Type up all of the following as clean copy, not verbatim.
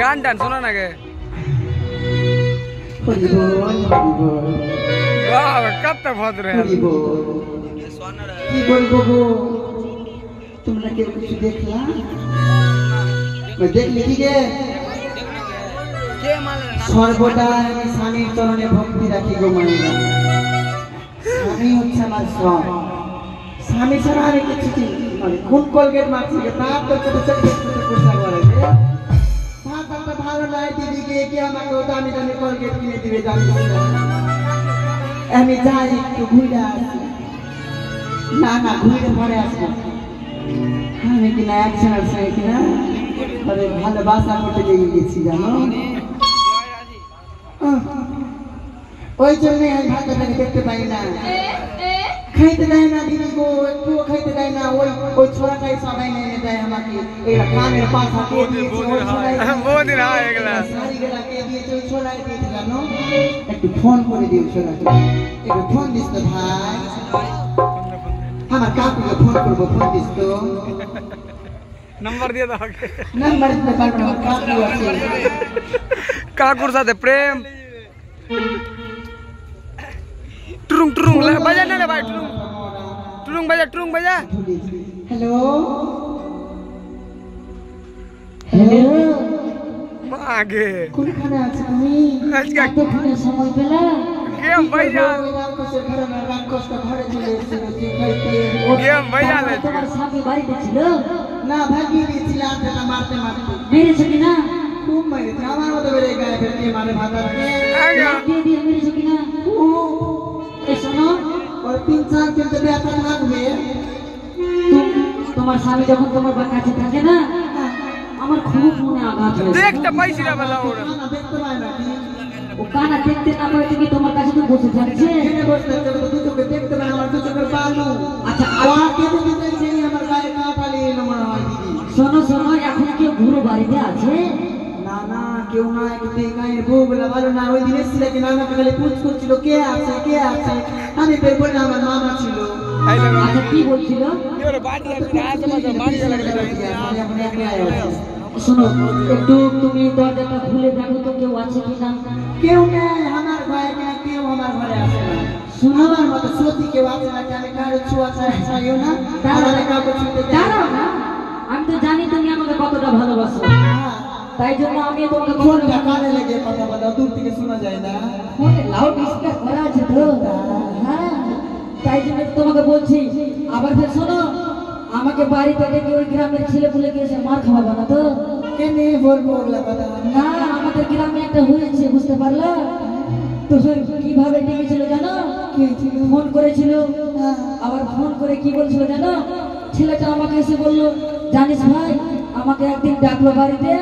गान डांस सुना ना के वाह कब तक फंस रहे हैं की बोलबो गो तुमने के कुछ देखला मैं देख लिखी के সর্বদা স্বামীর চরণে ভক্তি রাখি গো মাইরা স্বামী হচ্ছে আমার সব স্বামী ছাড়া আর কিছু মানে কোন কলগেট মারছি তার তো ছোট ছোট পোশাক পরে তার ভালো লাগে দিদিকে কি আমাকে দামি দামি কলগেট কিনে দিবে জানি আমি যাই একটু ঘুরে আসি না না ঘুরে পরে আসবো আমি কিনা একজনের সঙ্গে কিনা মানে ভালোবাসা করতে লেগে গেছি জানো ওই জন্য আমি ভাতটাকে দেখতে পাই না, খাইতে দেয় না দিদি গো, একটুও খাইতে দেয় না। ওই ওই ছোড়াটাই সবাই এনে দেয় আমাকে। এরা কানের পাশা কে দিয়েছে, ওই ছোড়াই বহুদিন হয় এগুলা। শাড়িগুলা কে দিয়েছে, ওই ছোড়াই দিয়েছে জানো। একটু ফোন করে দিও ছোড়াকে, একটু ফোন দিস তো ভাই, আমার কাকুকে ফোন করবো, ফোন দিস তো। নাম্বার দিয়ে দাও। নাম্বার দিতে পারবো না, কাকু আছে। কাকুর সাথে প্রেম। টুরুং টুরুং বাজা না রে ভাই, টুরুং টুরুং বাজা, টুরুং বাজা। হ্যালো হ্যালো, আগে কোনখানে আছো তুমি? আজকে এতক্ষণে সময় পেলে? গেম ভাইয়া, রাক্ষসের ঘরে না, রাক্ষসটা ঘরে চলে এসেছিল যে খাইতে। গেম ভাইয়া না। তোমার স্বামী বাড়িতে ছিল? না, ভাগিয়ে দিয়েছিল আটটা মারতে মারতে। মেরেছে কিনা? খুব মেরেছে, আমার মতো বেড়ে গায়ে ফেলতে মারে ভাতারকে। দিয়ে দিয়ে মেরেছে কিনা? এই শোনো, ওর 3-4 দিন তো ব্যথা থাকবে। তোমার স্বামী যখন তোমার কাছে থাকে না, আমার খুব মনে আঘাত হয়। দেখতে পাইছি না বলা ওরা। না, দেখতে পায় না কি? ও কানা দেখতে না পারে তুমি তোমার কাছে তো বসে থাকছে। এখানে বসতে তো দু চোখে দেখতে পায় না, আমার দু চোখের বালু। আচ্ছা আর কেটে দিতে সেই আমার গায়ে কাঁটালি এলো মনে হয় দিদি। শোনো শোনো, এখন কেউ ঘুরো বাড়িতে আছে? না না, কেউ না, কিন্তু এই গায়ের বউগুলা ভালো না। ওই দিন এসেছিল কি, আমাকে খালি পুছ করছিল কে আছে কে আছে। আমি বের বললে আমার মামা ছিল। আচ্ছা কি বলছিল? শোনো, একটু তুমি দরজাটা খুলে দেখো তো কেউ আছে কিনা। কেউ নেই আমার ঘরে, কেউ আমার ঘরে আসে না। শোনো, আমার মতো সত্যি কেউ আছে না, আমি কারো ছোঁয়া চাইও না, তাহলে কাউকে ছুঁতে দেয় দাঁড়াও না, আমি তো জানি তুমি আমাকে কতটা ভালোবাসো, না। তাই জন্য আমি তোমাকে ফোনটা কানে লেগে কথা বলো, দূর থেকে শোনা যায় না। ফোনে লাউড স্পিকার করা আছে তো, হ্যাঁ, তাই জন্য তোমাকে বলছি। আবার ফের শোনো, আমাকে বাড়িতে ডেকে ওই গ্রামের ছেলেপুলে এসে মার খাওয়াবে না তো? কেনে বলবো ওগুলা কথা? না, আমাদের গ্রামে একটা হয়েছে, বুঝতে পারলা তো? কিভাবে ডেকেছিল জানো? ফোন করেছিল, আবার ফোন করে কি বলছিল জানো? ছেলেটা আমাকে এসে বললো, জানিস ভাই, আমাকে একদিন ডাকলো বাড়িতে,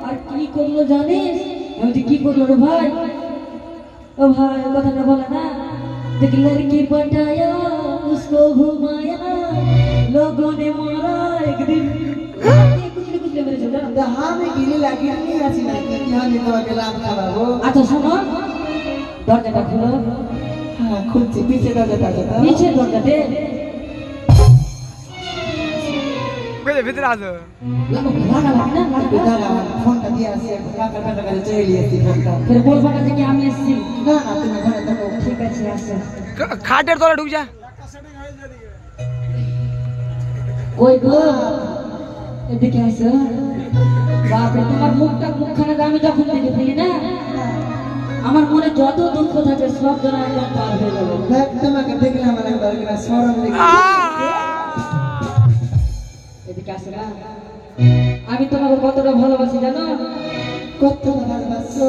আর কি করলো জানিস? আমি কি করলো রে ভাই? ও ভাই, কথাটা বলে না, देख लड़की पटाया उसको घुमाया लोगों ने मारा एक दिन। कुछ मेरे छोटा আমি গিরি লাগি আমি আছি না কি আমি তোমাকে লাভ খাওয়াবো। আচ্ছা শোনো, দরজাটা খুলো। হ্যাঁ খুলছি, পিছে দরজাটা দাও। নিচের দরজাতে ভিতরে আসো। লাগা লাগে না, লাগা। দাঁড়া, ফোনটা দিয়ে আসি, কাকা কাকা কাছে চলে এসেছি ফোনটা। ফের বলবা না যে কি আমি এসেছি। না না, তুমি ঘরে থাকো। ঠিক আছে, আসো। খাটের তলে ঢুক যা। কই গো, এদিকে আসো। বাপরে, তোমার মুখখানা আমি যখন দেখে ফেলি না, আমার মনে যত দুঃখ থাকে সব যেন একদম পার হয়ে গেল। দেখ, তোমাকে দেখলে আমার একবার কিনা শরম লেগে। এদিকে আসো না, আমি তোমাকে কতটা ভালোবাসি জানো? কত ভালোবাসো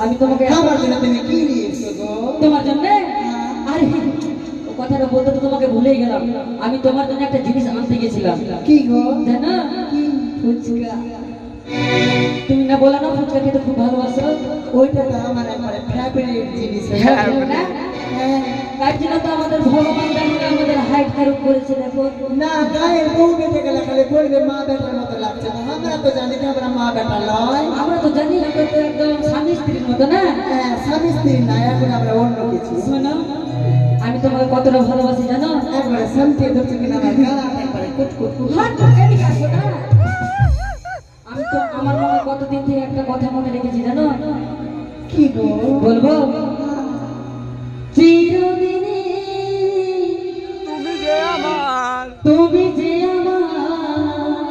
আমি তোমাকে আমার জন্য তুমি কি নিয়ে এসো গো? তোমার জন্য, আরে ও কথাটা বলতে তো তোমাকে ভুলেই গেলাম। আমি তোমার জন্য একটা জিনিস আনতে গেছিলাম। কি গো? জানো? ফুচকা। তুমি না বলা না ফুচকা খেতে খুব ভালোবাসো? ওইটা তো আমার একবারে ফেভারিট জিনিস। না? তার জন্য তো আমাদের ভগবান যেমন আমাদের হাইট কারুক করেছে, দেখো না, গায়ের বউ বেঁচে গেলে খালি বলবে মা বেটার মতো লাগছে না। আমরা তো জানি যে আমরা মা বেটা নয়। আমরা তো জানি আমরা তো একদম স্বামী স্ত্রীর মতো না। হ্যাঁ, স্বামী স্ত্রী না, এখন আমরা অন্য কিছু। শোনো, আমি তোমাকে কতটা ভালোবাসি জানো? একবারে শান্তি ধরছে কিনা আমার গান একবারে কুটকুট হাত তো এদিকে আসো না। আমি তো আমার মনে কতদিন থেকে একটা কথা মনে রেখেছি জানো? কি গো? বলবো? চিরদিনই তুমি যে আমার, তুমি যে আমার,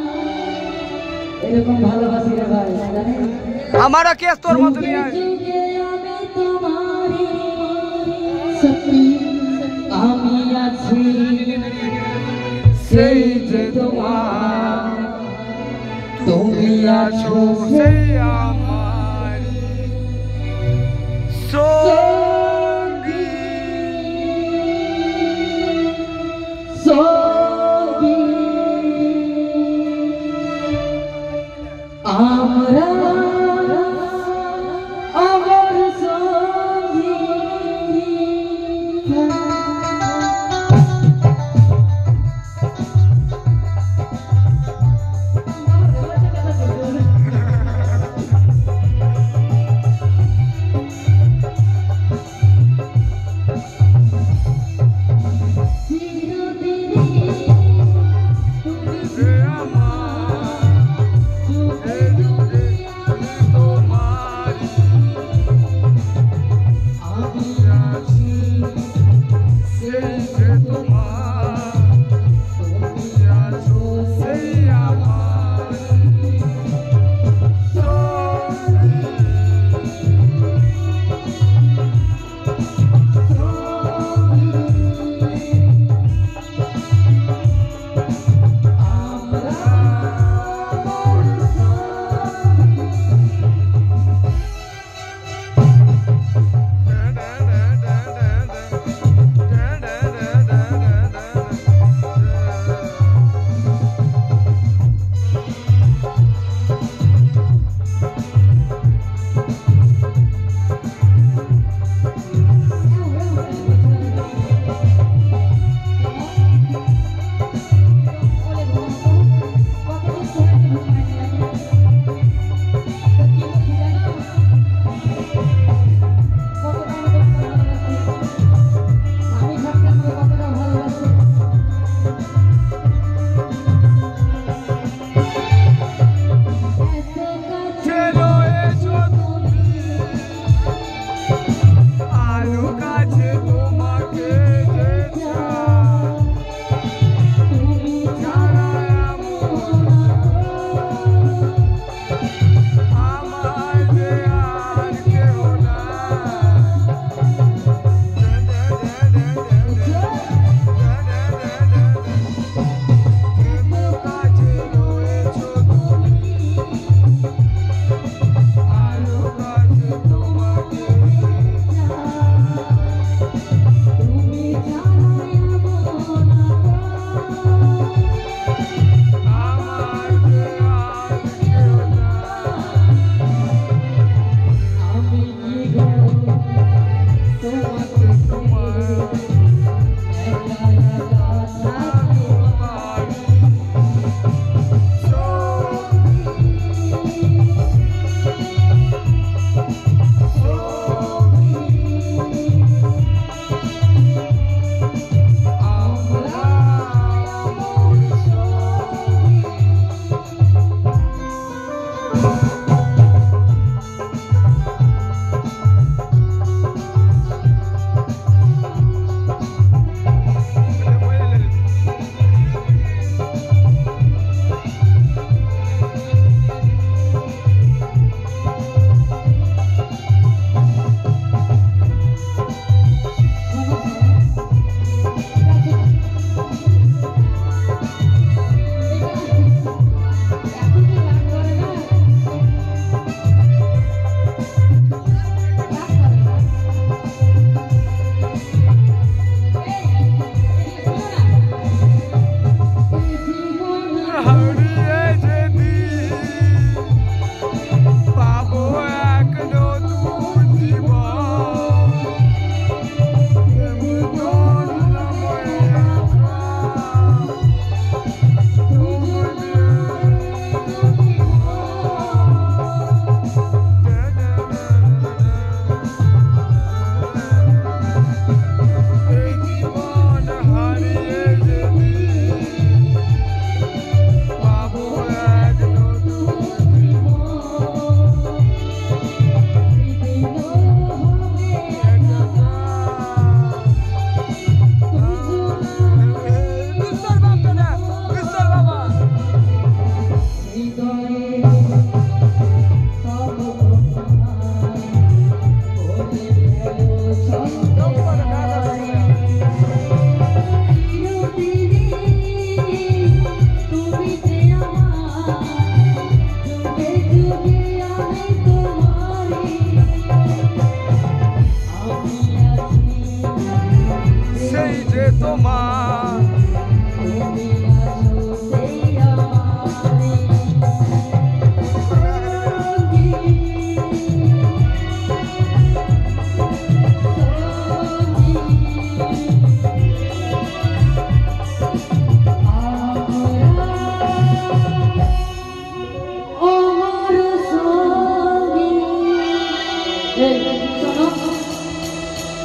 এরকম ভালোবাসি রে ভাই, জানেন? আমারও কেস তোর মতো নিয়ে আয়। যুগে আমি তোমারই, সত্যি আমি আছি সেই যে তোমার, তুমি আছো সেই